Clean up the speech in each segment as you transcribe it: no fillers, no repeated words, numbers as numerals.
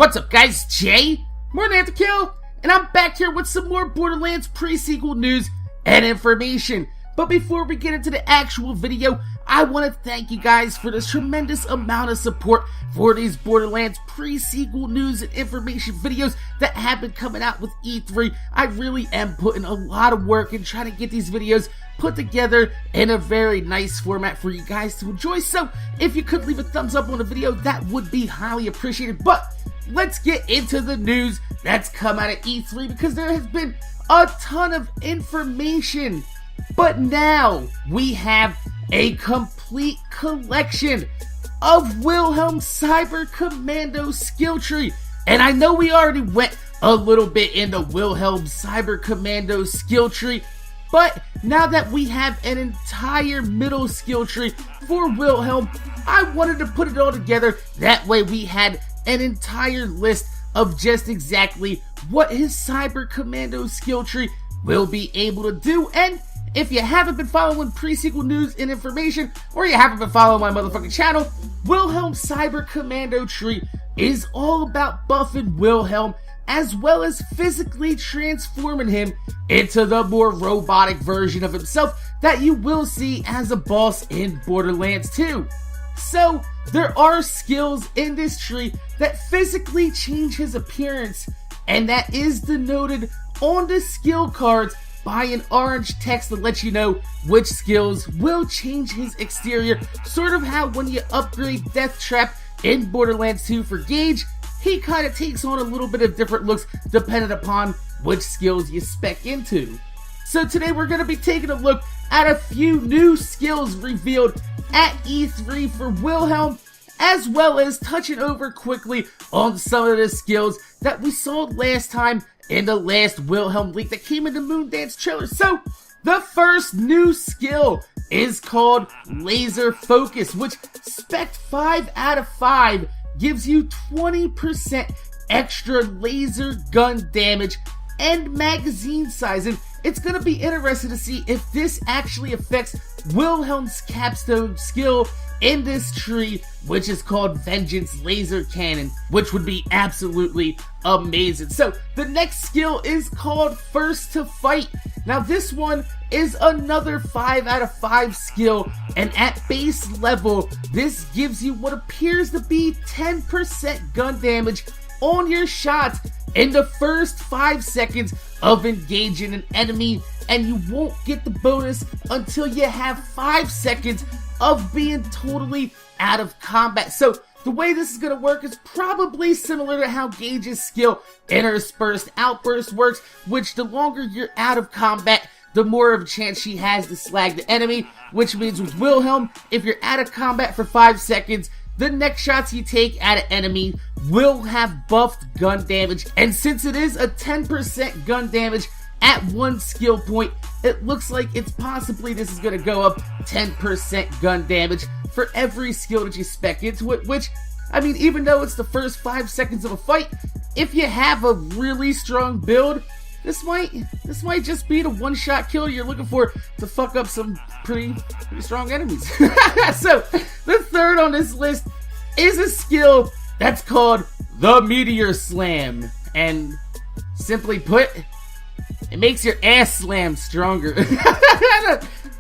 What's up guys, Jay, MorninAfterKill, and I'm back here with some more Borderlands pre-sequel news and information. But before we get into the actual video, I want to thank you guys for this tremendous amount of support for these Borderlands pre-sequel news and information videos that have been coming out with E3. I really am putting a lot of work in trying to get these videos put together in a very nice format for you guys to enjoy. So if you could leave a thumbs up on the video, that would be highly appreciated. But let's get into the news that's come out of E3, because there has been a ton of information. But now we have a complete collection of Wilhelm's Cyber Commando skill tree. And I know we already went a little bit into Wilhelm's Cyber Commando skill tree, but now that we have an entire middle skill tree for Wilhelm, I wanted to put it all together. That way we had an entire list of just exactly what his Cyber Commando skill tree will be able to do. And if you haven't been following pre-sequel news and information, or you haven't been following my motherfucking channel, Wilhelm's Cyber Commando tree is all about buffing Wilhelm, as well as physically transforming him into the more robotic version of himself that you will see as a boss in Borderlands 2. So, there are skills in this tree that physically change his appearance, and that is denoted on the skill cards by an orange text to let you know which skills will change his exterior. Sort of how when you upgrade Death Trap in Borderlands 2 for Gage, he kind of takes on a little bit of different looks depending upon which skills you spec into. So today we're going to be taking a look at a few new skills revealed at E3 for Wilhelm, as well as touching over quickly on some of the skills that we saw last time in the last Wilhelm leak that came in the Moondance trailer. So, the first new skill is called Laser Focus, which spec 5 out of 5 gives you 20% extra laser gun damage and magazine size. And it's going to be interesting to see if this actually affects Wilhelm's capstone skill in this tree, which is called Vengeance Laser Cannon, which would be absolutely amazing. So the next skill is called First to Fight. Now this one is another 5 out of 5 skill, and at base level this gives you what appears to be 10% gun damage on your shots in the first 5 seconds of engaging an enemy, and you won't get the bonus until you have 5 seconds of being totally out of combat. So the way this is going to work is probably similar to how Gage's skill Interspersed Outburst works, which the longer you're out of combat, the more of a chance she has to slag the enemy, which means with Wilhelm, if you're out of combat for 5 seconds, the next shots you take at an enemy will have buffed gun damage. And since it is a 10% gun damage at one skill point, it looks like it's possibly this is going to go up 10% gun damage for every skill that you spec into it, which, I mean, even though it's the first 5 seconds of a fight, if you have a really strong build, this might just be the one-shot kill you're looking for to fuck up some pretty strong enemies. So, the third on this list is a skill that's called the Meteor Slam, and simply put, it makes your ass slam stronger.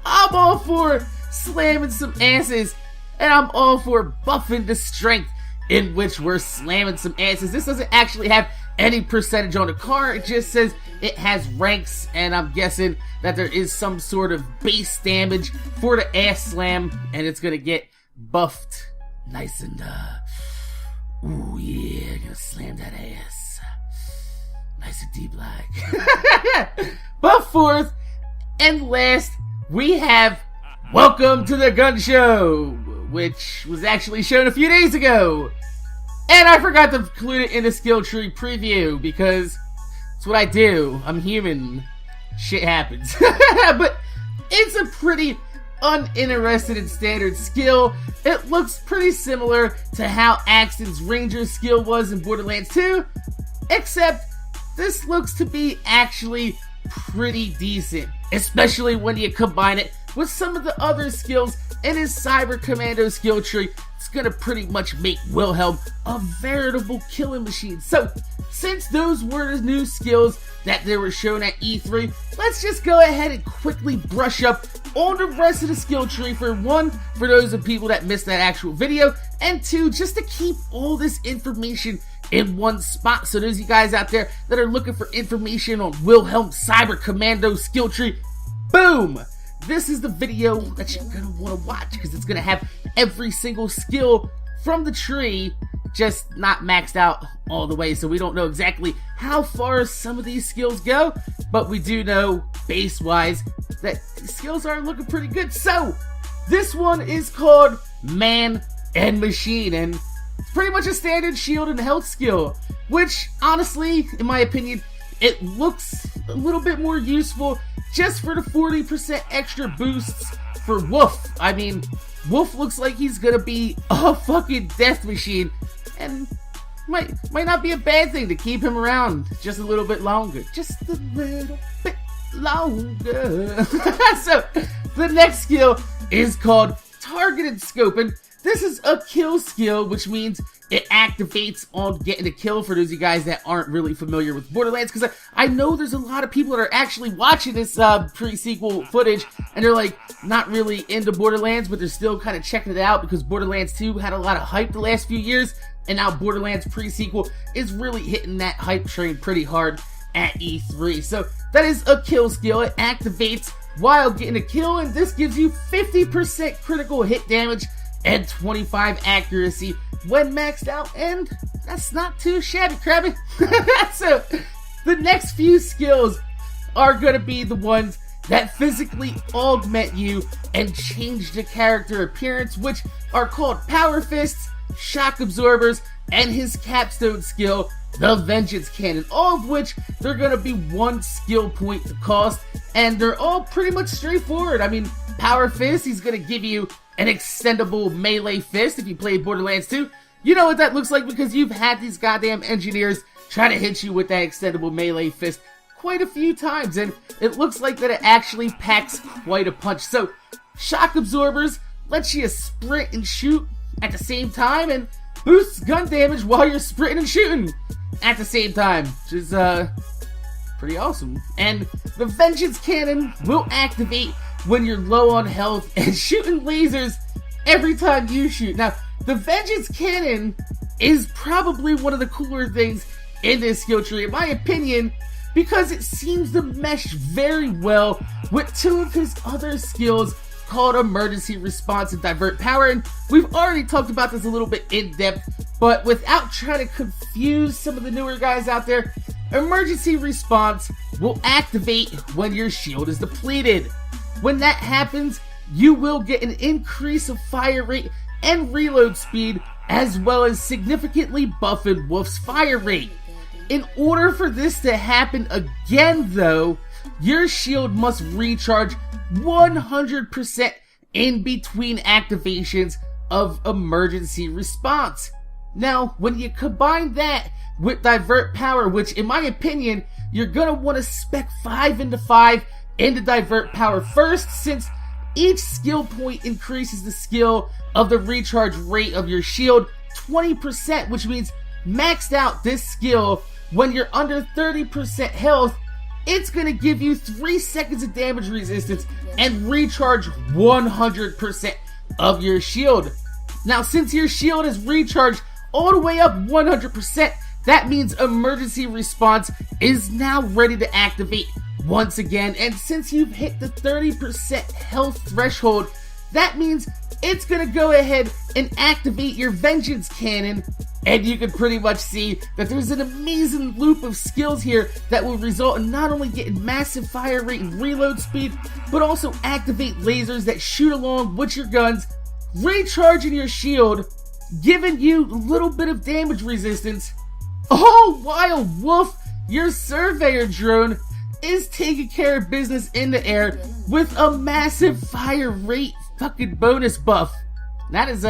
I'm all for slamming some asses, and I'm all for buffing the strength in which we're slamming some asses. This doesn't actually have any percentage on the card, it just says it has ranks, and I'm guessing that there is some sort of base damage for the ass slam, and it's gonna get buffed nice and, ooh yeah, gonna slam that ass. Nice and deep like. But fourth and last, we have Welcome to the Gun Show, which was actually shown a few days ago. And I forgot to include it in the skill tree preview, because it's what I do. I'm human. Shit happens. But it's a pretty uninteresting and standard skill. It looks pretty similar to how Axton's Ranger skill was in Borderlands 2, except this looks to be actually pretty decent, especially when you combine it with some of the other skills in his Cyber Commando skill tree, it's gonna pretty much make Wilhelm a veritable killing machine. So, since those were the new skills that they were shown at E3, let's just go ahead and quickly brush up on the rest of the skill tree. For one, for those of people that missed that actual video, and two, just to keep all this information in one spot. So those of you guys out there that are looking for information on Wilhelm's Cyber Commando skill tree, boom! This is the video that you're gonna want to watch, because it's gonna have every single skill from the tree, just not maxed out all the way. So we don't know exactly how far some of these skills go, but we do know base-wise that these skills are looking pretty good. So this one is called Man and Machine, and it's pretty much a standard shield and health skill, which honestly, in my opinion, it looks a little bit more useful just for the 40% extra boosts for Wolf. I mean, Wolf looks like he's gonna be a fucking death machine, and might not be a bad thing to keep him around just a little bit longer. Just a little bit longer. So, the next skill is called Targeted Scoping. This is a kill skill, which means it activates on getting a kill, for those of you guys that aren't really familiar with Borderlands, because I know there's a lot of people that are actually watching this pre-sequel footage, and they're like, not really into Borderlands, but they're still kind of checking it out, because Borderlands 2 had a lot of hype the last few years, and now Borderlands pre-sequel is really hitting that hype train pretty hard at E3. So that is a kill skill. It activates while getting a kill, and this gives you 50% critical hit damage and 25 accuracy when maxed out, and that's not too shabby crabby. So the next few skills are going to be the ones that physically augment you and change the character appearance, which are called Power Fists, Shock Absorbers, and his capstone skill, the Vengeance Cannon, all of which they're going to be 1 skill point to cost, and they're all pretty much straightforward. I mean, Power Fist, he's going to give you an extendable melee fist. If you played Borderlands 2, you know what that looks like, because you've had these goddamn engineers try to hit you with that extendable melee fist quite a few times, and it looks like that it actually packs quite a punch. So, Shock Absorbers lets you sprint and shoot at the same time, and boosts gun damage while you're sprinting and shooting at the same time, which is pretty awesome. And the Vengeance Cannon will activate when you're low on health and shooting lasers every time you shoot. Now, the Vengeance Cannon is probably one of the cooler things in this skill tree, in my opinion, because it seems to mesh very well with 2 of his other skills called Emergency Response and Divert Power. And we've already talked about this a little bit in depth, but without trying to confuse some of the newer guys out there, Emergency Response will activate when your shield is depleted. When that happens, you will get an increase of fire rate and reload speed, as well as significantly buffing Wolf's fire rate. In order for this to happen again though, your shield must recharge 100% in between activations of Emergency Response. Now, when you combine that with Divert Power, which in my opinion, you're gonna want to spec 5 into 5 into Divert Power first, since each skill point increases the skill of the recharge rate of your shield 20%, which means maxed out this skill when you're under 30% health, it's gonna give you 3 seconds of damage resistance and recharge 100% of your shield. Now, since your shield is recharged all the way up 100%, that means Emergency Response is now ready to activate once again, and since you've hit the 30% health threshold, that means it's gonna go ahead and activate your Vengeance Cannon, and you can pretty much see that there's an amazing loop of skills here that will result in not only getting massive fire rate and reload speed, but also activate lasers that shoot along with your guns, recharging your shield, giving you a little bit of damage resistance, all while Wolf, your surveyor drone, is taking care of business in the air with a massive fire rate fucking bonus buff. That's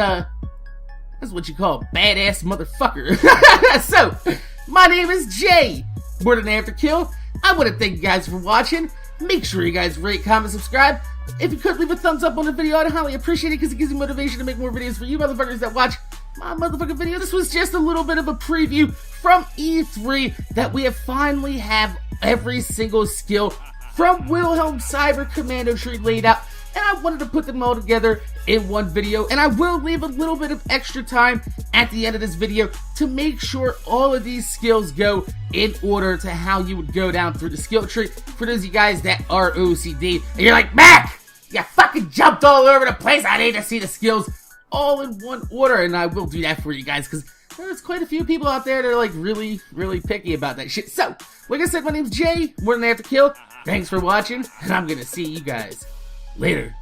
what you call a badass motherfucker. So, my name is Jay, MorninAfterKill. I want to thank you guys for watching. Make sure you guys rate, comment, subscribe. If you could leave a thumbs up on the video, I'd highly appreciate it because it gives me motivation to make more videos for you motherfuckers that watch my motherfucking video. This was just a little bit of a preview from E3 that we have finally have every single skill from Wilhelm Cyber Commando tree laid out, and I wanted to put them all together in one video, and I will leave a little bit of extra time at the end of this video to make sure all of these skills go in order to how you would go down through the skill tree. For those of you guys that are OCD and you're like, Mac, you fucking jumped all over the place, I need to see the skills all in one order, and I will do that for you guys because there's quite a few people out there that are like really picky about that shit. So, like I said, my name's Jay, MorninAfterKill. Thanks for watching, and I'm gonna see you guys later.